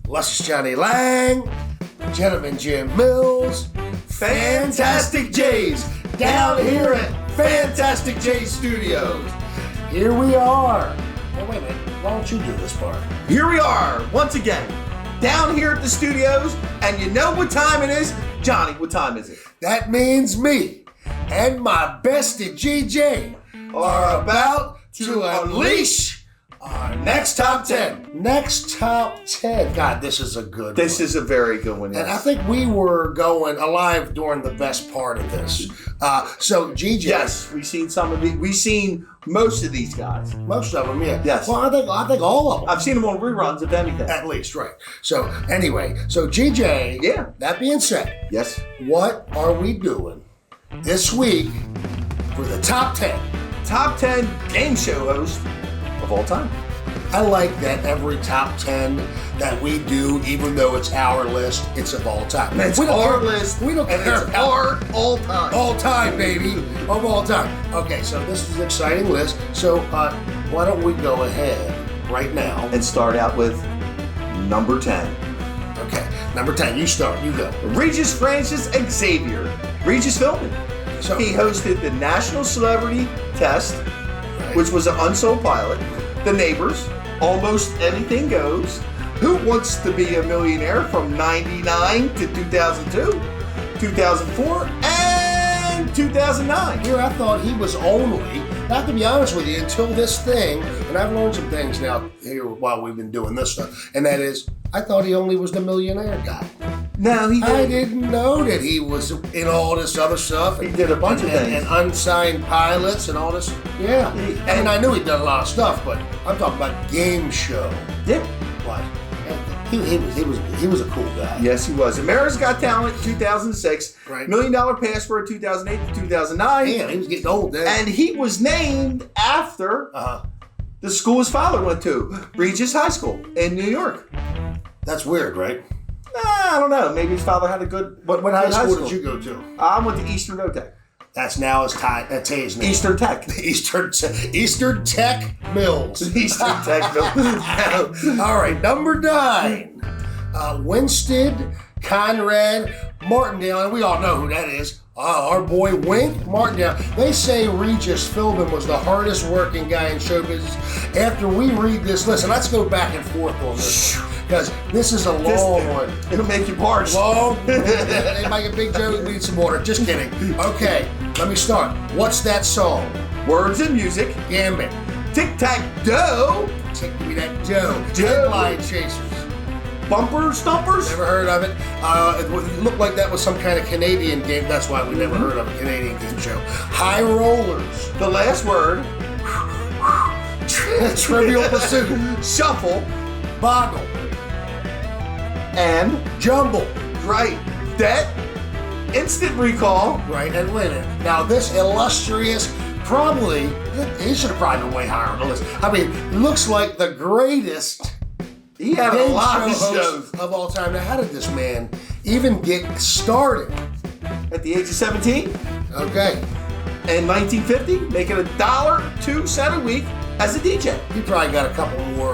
Luscious Johnny Lang, Gentleman Jim Mills, Fantastic J's, down here at Fantastic J Studios. Here we are. Oh, wait a minute. Why don't you do this part? Here we are, once again, down here at the studios, and you know what time it is? Johnny, what time is it? That means me and my bestie GJ are about to unleash our next top 10. Next top 10. God, this is a good one. This is a very good one, yes. And I think we were going alive during the best part of this. So GJ. Yes, we've seen some of these. We've seen most of these guys. Most of them, yeah. Yes. Well, I think all of them. I've seen them on reruns, if anything. At least, right. So anyway, so GJ. Yeah. That being said. Yes. What are we doing this week for the top 10? Top 10 game show hosts of all time. I like that every top 10 that we do, even though it's our list, it's of all time. It's our list. We don't and care it's our all time. All time, baby. Of all time. Okay, so this is an exciting list. So why don't we go ahead right now and start out with number 10. Okay, number 10. You start. You go. Regis Francis Xavier. Regis Philbin. So he hosted the National Celebrity Test, which was an unsold pilot. The Neighbors, Almost Anything Goes, Who Wants to Be a Millionaire from 99 to 2002, 2004, and 2009. Here I thought he was only, I have to be honest with you, until this thing, and I've learned some things now here while we've been doing this stuff, and that is, I thought he only was the millionaire guy. No, he didn't. I didn't know that he was in all this other stuff. He did a bunch of things. And unsigned pilots and all this. Yeah. I mean, I knew he'd done a lot of stuff, but I'm talking about game show. Yeah. What? He was a cool guy. Yes, he was. America's Got Talent, 2006. Right. $1 Million Passport, 2008 to 2009. Man, he was getting old then. And he was named after the school his father went to, Regis High School in New York. That's weird, right? I don't know. Maybe his father had a good. What high school did you go to? I went to Eastern Tech. That's now his Tay's name. Eastern Tech. Eastern Tech Mills. Eastern Tech Mills. All right, number 9. Winstead, Conrad, Martindale, and we all know who that is. Our boy Wink Martindale. They say Regis Philbin was the hardest working guy in show business. After we read this list, and let's go back and forth on this, because this is a long one. It'll make you parched. Long. They make a big joke. We need some water. Just kidding. Okay, let me start. What's that song? Words and Music. Gambit. Tic-Tac-Doe. Take me that dough. Headline Chasers. Bumper Stumpers? Never heard of it. It looked like that was some kind of Canadian game. That's why we never heard of a Canadian game show. High Rollers. The Last Word. Trivial Pursuit. Shuffle. Boggle. And Jumble. right. Debt. Instant Recall. Right, and Winner. Now this illustrious, probably, he should have probably been way higher on the list. I mean, looks like the greatest. He had a lot of shows of all time. Now, how did this man even get started? At the age of 17. Okay. In 1950, making $1.02 a week as a DJ. He probably got a couple more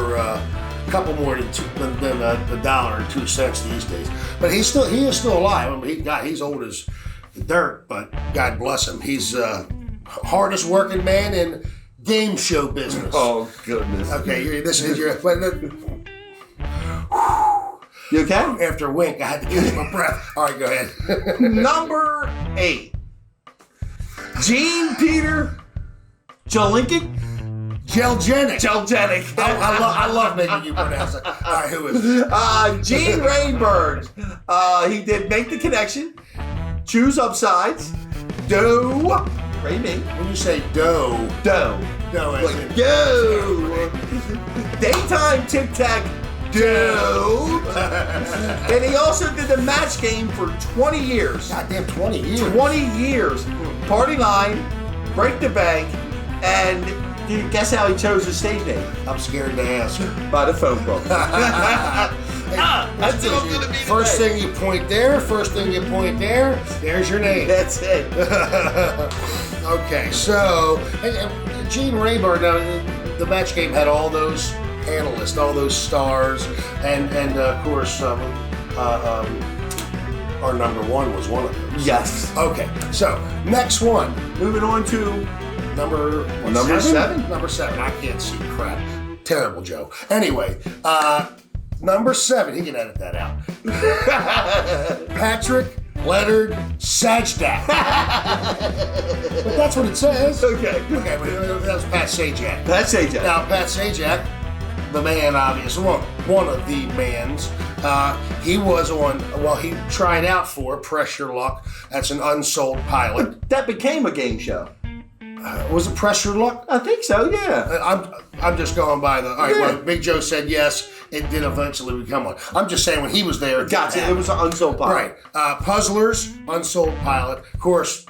than $1.02 these days. But he is still alive. I mean, he's old as dirt, but God bless him. He's hardest working man in game show business. Oh goodness. Okay, this is your. You okay? After a wink, I had to catch my breath. All right, go ahead. Number 8. Gene Peter Jelinkic. Jelgenic. I love making you pronounce it. All right, who is it? Gene Rainbird. He did Make the Connection, Choose Upsides, Doe. Ray me. When you say dough. Doe. Dough as in go. Daytime Tic-Tac. Doe. And he also did the match game for 20 years. Goddamn, 20 years. 20 years. Party Line, Break the Bank, and guess how he chose his stage name? I'm scared to ask. By the phone book. That's what I'm going to be. First thing you point there, there's your name. That's it. Okay, so, and Gene Rainbird, now the match game had all those analysts, all those stars, And of course, our number one was one of those. Yes. Okay, so next one. Moving on to Number seven? Number 7. I can't see crap. Terrible, Joe. Anyway, number 7. He can edit that out. Patrick Leonard Sajdak. But that's what it says. Okay, but that was Pat Sajak. Pat Sajak. Now, Pat Sajak, the man, obviously, one of the mans, he was he tried out for Pressure Luck. That's an unsold pilot. That became a game show. Was it Pressure Luck? I think so, yeah. I'm just going by the... All right, well, Big Joe said yes, it did eventually become one. I'm just saying when he was there... Gotcha, it was an unsold pilot. Right. Puzzlers, unsold pilot. Of course,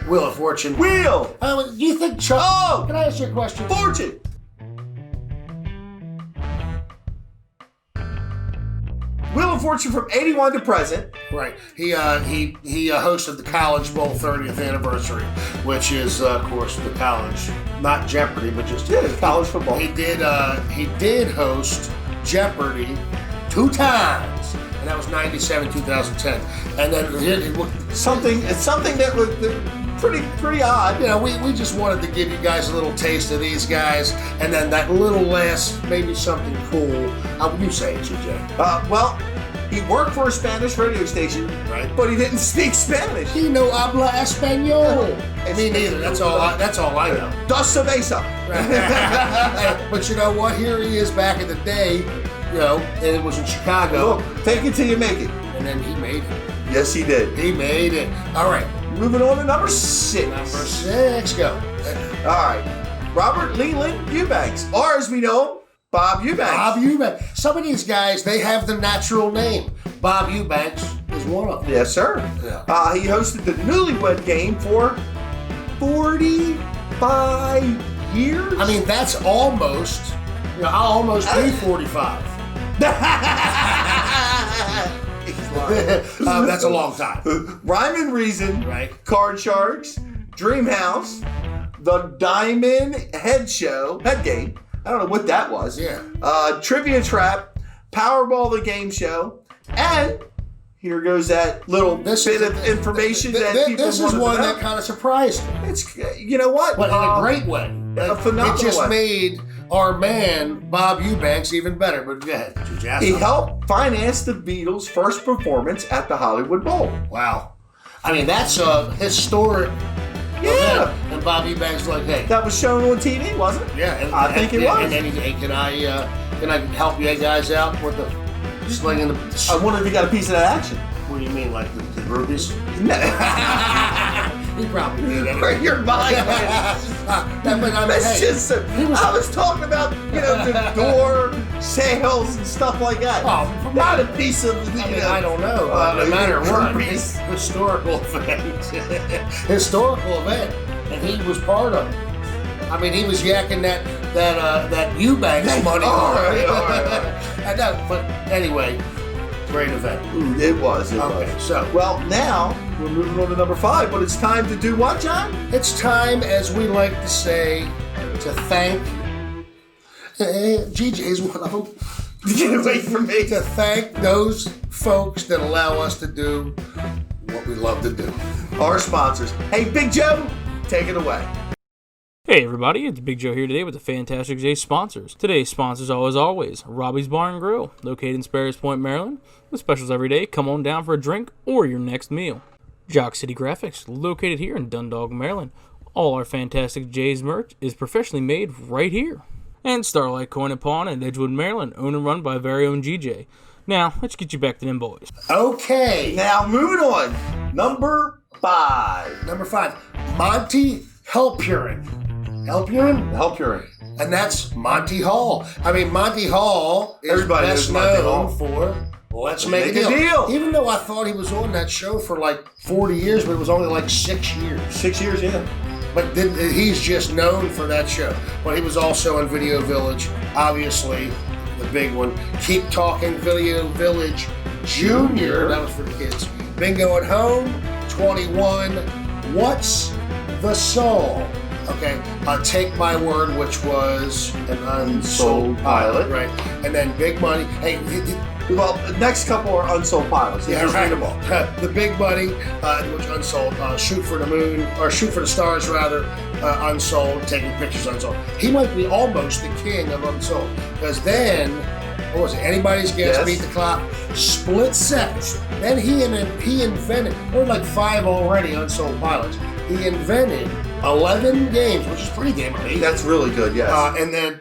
Wheel of Fortune. Wheel! Do you think Chuck... Oh! Can I ask you a question? Fortune! Wheel of Fortune from 81 to present. Right. He hosted the College Bowl 30th anniversary, which is, of course, the college, not Jeopardy, but just college football. He did host Jeopardy 2 times, and that was 97, 2010, and then it's something that was pretty odd. You know, we just wanted to give you guys a little taste of these guys, and then that little last, maybe something cool. How would you say it, TJ? Well, he worked for a Spanish radio station, right? But he didn't speak Spanish. He no habla español. Me neither. That's all I know. Dos cerveza. But you know what? Here he is back in the day. You know, and it was in Chicago. Look, take it till you make it. And then he made it. Yes, he did. He made it. All right. Moving on to number 6. Number 6, go. All right. Robert Leland Eubanks, or as we know him, Bob Eubanks. Bob Eubanks. Some of these guys, they have the natural name. Bob Eubanks is one of them. Yes, sir. Yeah. He hosted the Newlywed Game for 45 years. I mean, that's almost, I'll almost be 45. That's a long time. Rhyme and Reason, right? Card Sharks, Dream House, the Diamond Head Game. I don't know what that was. Yeah. Trivia Trap, Powerball the Game Show, and here goes that little bit of information that people This is one that kind of surprised me. It's, you know what? But in a great way. A phenomenal It just way. made our man, Bob Eubanks, even better. But go ahead. He helped finance the Beatles' first performance at the Hollywood Bowl. Wow. I mean, that's a historic event. And Bob Eubanks was like, hey. That was shown on TV, wasn't it? Yeah. I think it was. And then hey, can I help you guys out with the slinging the... I wonder if he got a piece of that action. What do you mean, like the groupies? No. He probably did anyway. Where your mind is. I was talking about, the door sales and stuff like that. Oh, not a piece of, I don't know. No matter what, historical event, and he was part of it. I mean, he was yakking that Eubanks money. All right. I know, but anyway, great event. It was. Okay, so. Well, now we're moving on to number 5, but it's time to do what, John? It's time, as we like to say, to thank. GJ's one of them. Get away from me. To thank those folks that allow us to do what we love to do. Our sponsors. Hey, Big Joe, take it away. Hey everybody, it's Big Joe here today with the Fantastic J sponsors. Today's sponsors are, as always, Robbie's Bar and Grill, located in Sparrows Point, Maryland. With specials every day, come on down for a drink or your next meal. Jock City Graphics, located here in Dundalk, Maryland. All our Fantastic J's merch is professionally made right here. And Starlite Coin and Pawn in Edgewood, Maryland, owned and run by our very own GJ. Now, let's get you back to them boys. Okay. Now, moving on. Number 5. Number 5, Monty Hallpurin. Hallpurin. And that's Monty Hall. I mean, Monty Hall is best known for Let's Make a Deal. Even though I thought he was on that show for like 40 years, but it was only like 6 years. 6 years, yeah. But he's just known for that show. But he was also in Video Village, obviously, the big one. Keep Talking Video Village Junior. That was for the kids. Bingo at Home, 21. What's the Song? Okay, Take My Word, which was an unsold Unsold pilot. right? And then Big Money. Hey, Well, the next couple are unsold pilots. yeah, Just right. read them all. The Big Money, which unsold. Shoot for the Moon, or Shoot for the Stars, rather, unsold. Taking Pictures, unsold. He might be almost the king of unsold, because then, what was it? Anybody's Guess, Yes. Beat the Clock, Split Seconds. Then he invented. There were like 5 already unsold pilots. He invented 11 games, which is pretty damn amazing. That's really good, yes. And then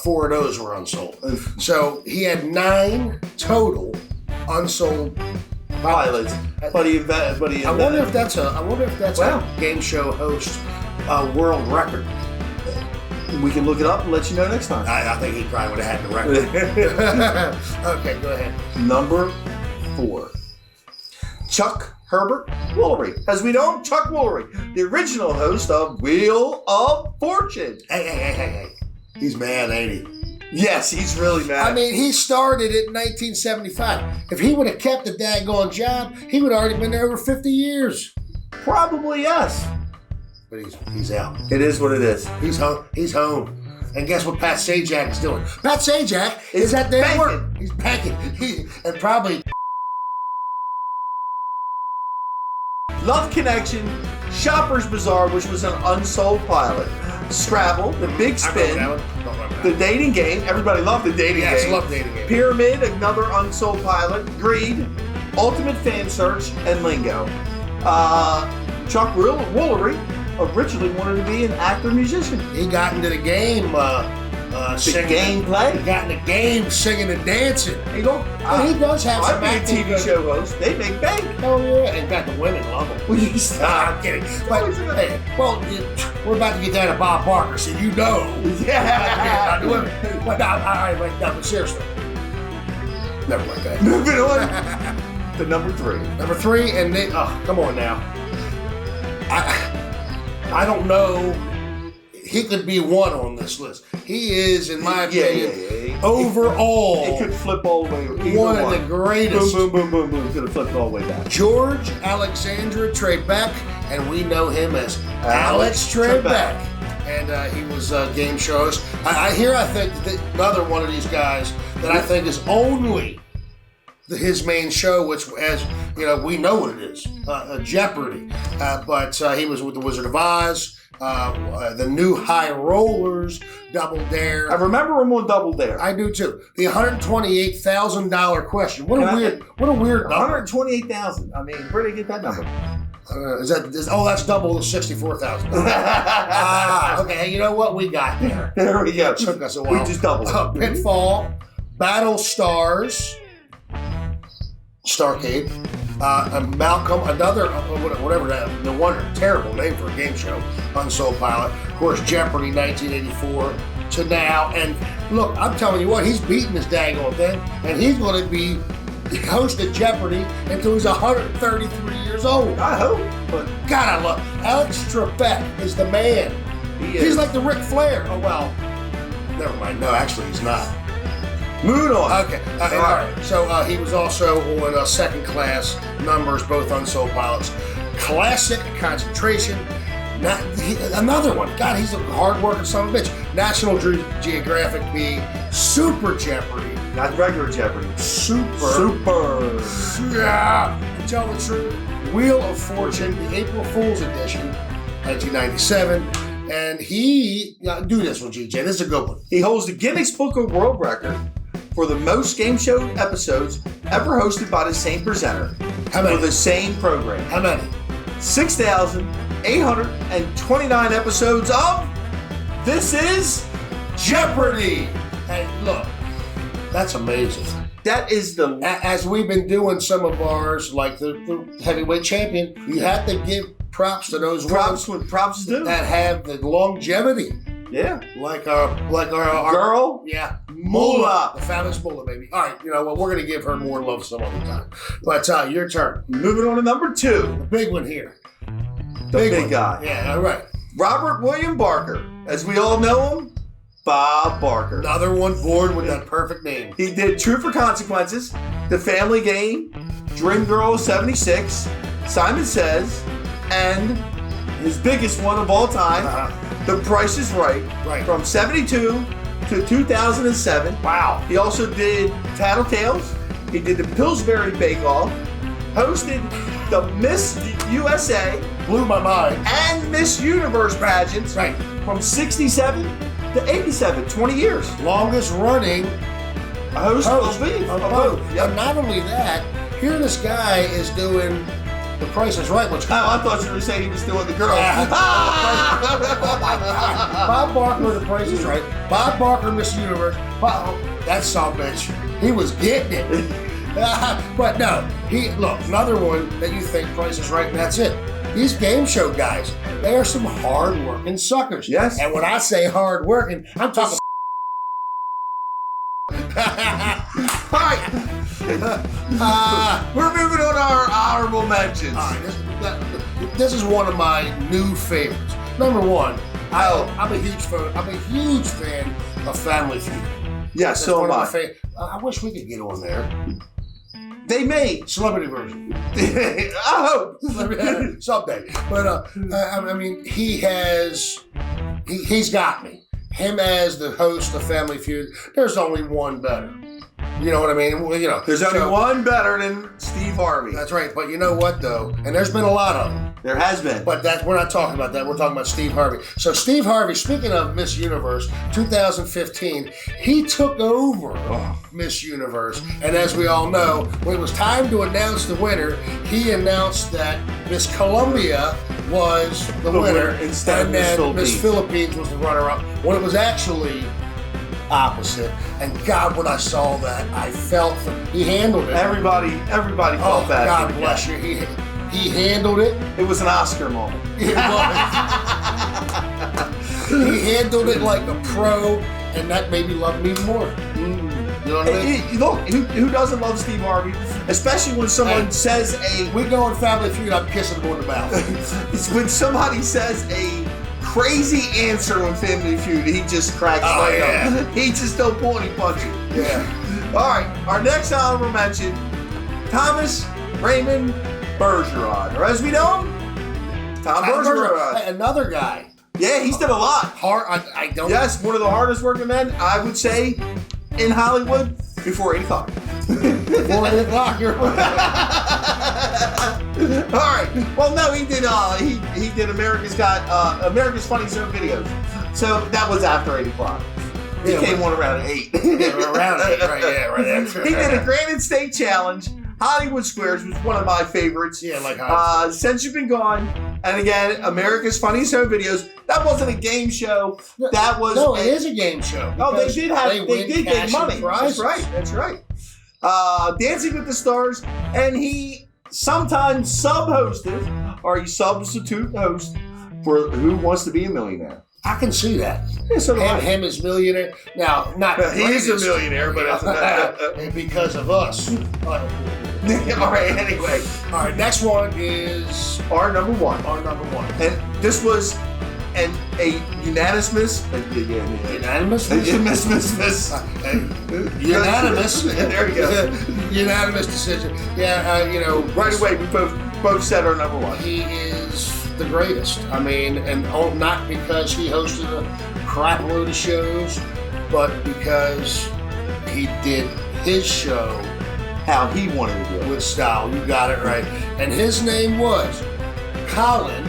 4 of those were unsold. So he had 9 total unsold pilots. But he invented. I wonder if that's a Wow. game show host world record. We can look it up and let you know next time. I think he probably would have had the record. Okay, go ahead. Number 4. Chuck Herbert Woolery. As we know him, Chuck Woolery, the original host of Wheel of Fortune. Hey. He's mad, ain't he? Yes, he's really mad. I mean, he started it in 1975. If he would have kept the daggone job, he would have already been there over 50 years. Probably yes. But he's out. It is what it is. He's home. He's home. And guess what Pat Sajak is doing? Pat Sajak is at their banking. work. He's banking. And probably Love Connection, Shopper's Bazaar, which was an unsold pilot, Scrabble, The Big Spin, The Dating Game. Everybody loved The Dating Yes, Game. love Dating Game. Pyramid, another unsold pilot, Greed, Ultimate Fan Search, and Lingo. Chuck Woolery originally wanted to be an actor-musician. He got into the game singing. gameplay. He got in the game singing and dancing. You know, And he does have some I'd be a acting TV good- show host. They make bank. Oh yeah. In fact, the women love him. Will you stop? I'm kidding. But hey, well, we're about to get down to Bob Barker, so you know. Yeah. The women. But no, all right, but seriously. Never like that. Moving on to number 3. Number 3, and they, come on now. I don't know. He could be 1 on this list. He is, in my opinion, overall It could flip all the way. Either one of the greatest. Boom, boom, boom, boom, boom. Could have flipped all the way back. George Alexander Trebek, and we know him as Alex Trebek. And he was a game show host. I think that another one of these guys that I think is only his main show, which, as you know, we know what it is, Jeopardy. But he was with the Wizard of Oz, the new High Rollers, Double Dare. I remember him on Double Dare. I do too. The $128,000 question. What a weird number. 128,000. I mean, where did they get that number? That's double the 64,000. Okay. Hey, you know what? We got there. There we go. It took us a while. We just doubled it. Pitfall, Battle Stars, Starcade, Malcolm, another, whatever that, no wonder, terrible name for a game show, unsold pilot. Of course, Jeopardy, 1984 to now. And look, I'm telling you what, he's beating this daggone thing, and he's going to be hosting Jeopardy until he's 133 years old. I hope. But God, I love Alex Trebek is the man. He's like the Ric Flair. Oh, well, never mind. No, actually, he's not. moving on. Okay. All right. So he was also on second class numbers, both unsold pilots. Classic Concentration. Another one. God, he's a hard-working son of a bitch. National Geographic B. Super Jeopardy. Not regular Jeopardy. Super. Yeah. To tell the truth, Wheel of Fortune, the April Fool's edition, 1997. And he, do this one, GJ. This is a good one. He holds the Guinness Book of World Record for the most game show episodes ever hosted by the same presenter How many? for the same program. How many? 6,829 episodes of This Is Jeopardy! Hey, look, that's amazing. That is the... As we've been doing some of ours, like the heavyweight champion, you have to give props to those Props ones what props do. that have the longevity. Yeah. Like our Girl. Yeah. Moolah. The fabulous Moolah, baby. All right, you know what? We're going to give her more love some other time. But your turn. Moving on to number 2. The big one here. The big one. guy. Yeah, all right. Robert William Barker. As we all know him, Bob Barker. Another one born with that perfect name. He did True for Consequences, The Family Game, Dream Girl 76, Simon Says, and his biggest one of all time, The Price is Right. Right. From 72 to 2007. Wow. He also did Tattletales. He did the Pillsbury Bake Off. Hosted the Miss USA Blew my mind. and Miss Universe pageants Right. from 67 to 87. 20 years. Longest running A host host of of both. both. Yep. And not only that, here this guy is doing The Price is Right, which Oh, I thought you were saying he was doing the girl. Bob Barker, The Price is Right. Bob Barker, Miss Universe. Bob, that son of a bitch. He was getting it. But no, look, another one that you think Price is Right, and that's it. These game show guys, they are some hard-working suckers. Yes. And when I say hard-working, I'm talking. All right. We're moving on to our honorable mentions. All right, this is one of my new favorites. Number one, I'm a huge fan of Family Feud. Yes, That's so one am of my I. I wish we could get on there. They made. Celebrity version. Oh. Someday. But I mean, he's got me. Him as the host of Family Feud, there's only one better. You know what I mean? Well, you know, There's only one better than Steve Harvey. That's right. But you know what, though? And there's been a lot of them. There has been. But we're not talking about that. We're talking about Steve Harvey. So Steve Harvey, speaking of Miss Universe 2015, he took over Miss Universe. And as we all know, when it was time to announce the winner, he announced that Miss Columbia was the winner instead of and Miss then Miss Philippines. Philippines was the runner-up. When it was actually opposite. And God, when I saw that, I felt he handled it. Everybody felt bad. God bless you. He handled it. It was an Oscar moment. It was. He handled it like a pro, and that made me love him even more. You know what I mean? Look, who doesn't love Steve Harvey? Especially when someone says We go in Family Feud, I'm kissing him on the mouth. it's when somebody says a crazy answer on Family Feud, he just cracks right up. He just don't pull any punches. Yeah. All right, our next honorable mention, Thomas Raymond Bergeron, or as we know him, Tom Bergeron. Hey, another guy. Yeah, he's done a lot. I don't. Yes, one of the hardest working men, I would say, in Hollywood before 8 o'clock. 4 o'clock. You're All right. Well, no, he did. He did America's Funniest Home Videos. So that was after 8 o'clock. He came on around 8. around it, right? Yeah, right. He did a Granite State Challenge. Hollywood Squares was one of my favorites. Yeah, like Since You've Been Gone, and again, America's Funniest Home Videos. That wasn't a game show. That was it is a game show. Oh, they did get money. Prizes. That's right. Dancing with the Stars, and he sometimes sub-hosted, or he substitute host for Who Wants to Be a Millionaire. I can see that. Yeah, so him as millionaire. Now, not he is a millionaire, but and because of us. all right. Anyway, all right. Next one is our number one. And this was a unanimous. Unanimous. Unanimous. There we go. Unanimous decision. Yeah. Right away, we both said our number one. He is the greatest. I mean, and not because he hosted a crap load of shows, but because he did his show how he wanted to do it with style. You got it right. And his name was Colin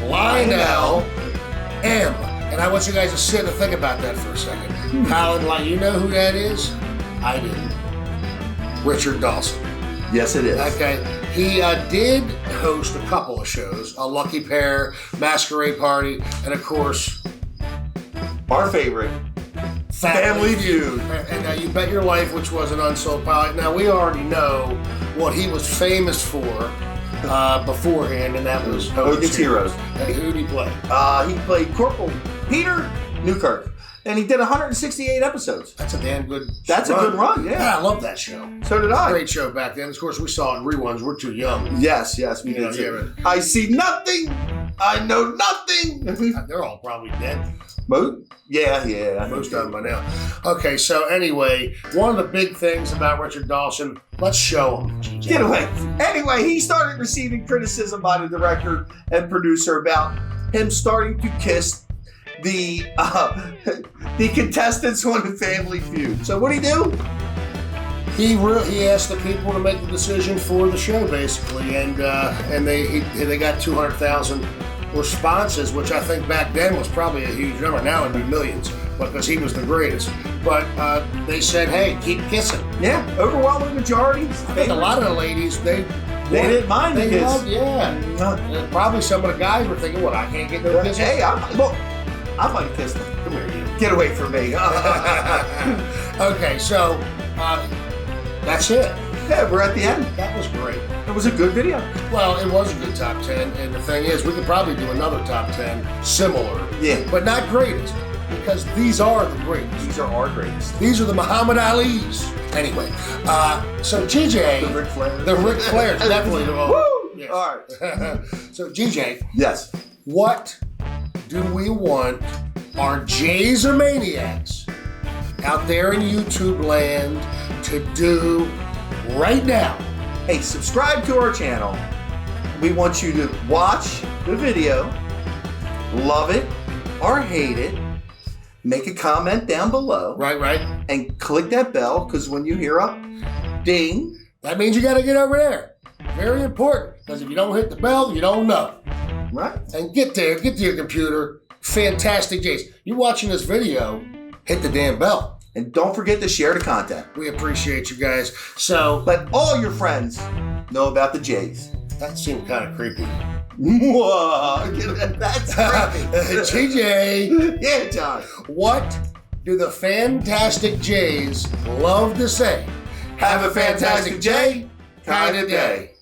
Lionel M. And I want you guys to sit and think about that for a second. Colin, you know who that is? I didn't. Richard Dawson. Yes, it is. Okay. He did host a couple of shows, A Lucky Pair, Masquerade Party, and of course, our favorite, Family Feud. And You Bet Your Life, which was an unsold pilot. Now, we already know what he was famous for beforehand, and that was Hogan's Heroes. And who did he play? He played Corporal Peter Newkirk. And he did 168 episodes. That's a damn good That's run. a good run, yeah. I love that show. So did I. Great show back then. Of course, we saw it in reruns. We're too young. Yes, we did. Yeah, I see nothing. I know nothing. They're all probably dead. Most? Yeah. Most of them by now. Okay, so anyway, one of the big things about Richard Dawson, let's show him. Get away. Anyway, he started receiving criticism by the director and producer about him starting to kiss the contestants on the Family Feud. So what do? He asked the people to make the decision for the show, basically, and they got 200,000 responses, which I think back then was probably a huge number. Now it'd be millions, because he was the greatest. But they said, "Hey, keep kissing." Yeah, overwhelming majority. I think a lot of the ladies they didn't mind the kiss. And probably some of the guys were thinking, "What? I can't get no kisses." Hey, I might kiss them. Come here, you. Get away from me. Okay, so that's it. Yeah, we're at the end. That was great. It was a good video. Well, it was a good top 10, and the thing is, we could probably do another top 10 similar. Yeah. But not greatest, because these are the greatest. These are our greatest. These are the Muhammad Ali's. Anyway, so GJ. The Ric Flairs. The Ric Flairs, definitely. Woo! Yes. All right. So, GJ. Yes. What do we want our Jays or Maniacs out there in YouTube land to do right now? Hey, subscribe to our channel. We want you to watch the video, love it or hate it, make a comment down below. Right. And click that bell, because when you hear a ding, that means you got to get over there. Very important, because if you don't hit the bell, you don't know. right? And get to your computer. Fantastic Jays. You watching this video, hit the damn bell. And don't forget to share the content. We appreciate you guys. So, Let all your friends know about the Jays. that seemed kind of creepy. That's creepy. GJ, Yeah, John. what do the Fantastic Jays love to say? Have a fantastic Jay kind of day.